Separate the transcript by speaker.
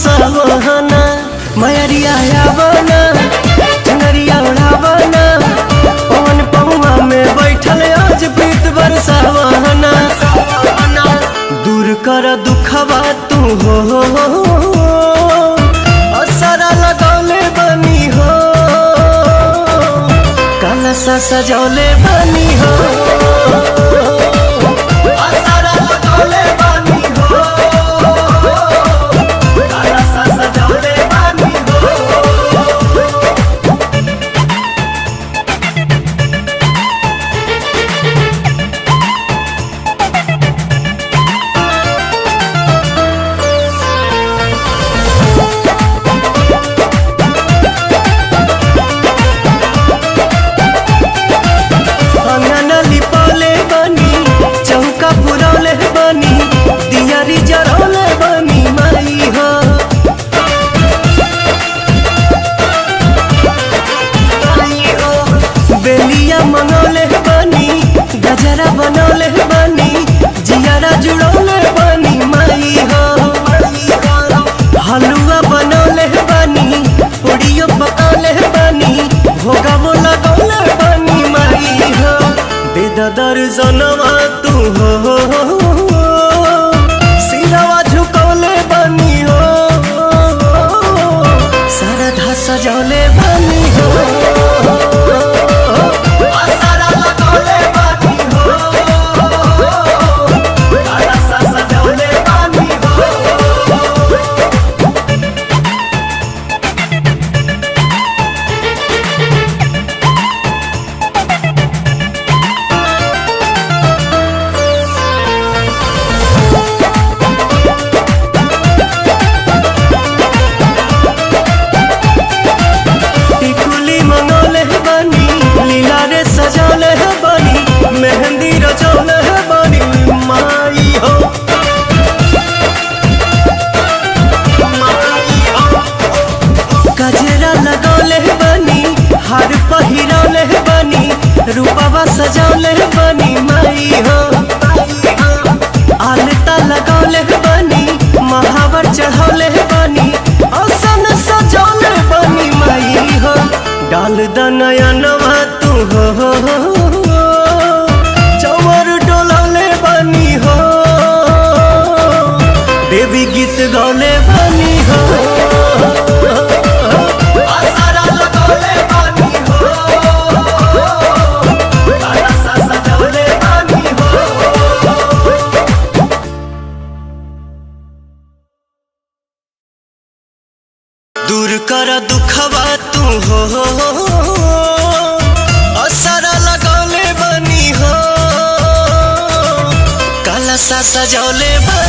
Speaker 1: बरसावना मयरिया आवना चुनरिया उड़ावना पवन पौआ में बैठल आज प्रीत बरसावना दूर कर दुखवा तू हो असरा लगौले बनी हो कलसा सजौले बनी हो असरा लगौले बनी हो कलसा सजौले बनी हो। बेलिया मंगौले बनी गजरा बनौले बनी जियारा जुड़ौले बनी माई हो हलुआ बनौले बनी पूड़ियो पकौले बनी भोगावो लगौले बनी माई हो बेद दर्शनवा तू हो सिरवा झुकौले बनी हो सरधा सजौले बनी हो सजौले बनी मेहंदी रचौले बनी माई हो गजरा लगौले बनी हार पहिरौले बनी रूपवा सजौले बनी माई हो आलता लगौले बनी महावर चढ़ौले बनी औसन सजौले बनी माई हो डाल दनयनवा तू हो चवर डोलौले बनी हो देवी गीत गौले बनी हो असरा लगौले बनी हो कलसा सजौले बनी हो। दूर कर दुखवा तू हो असरा लगौले बनी हो कलसा सजौले बनी।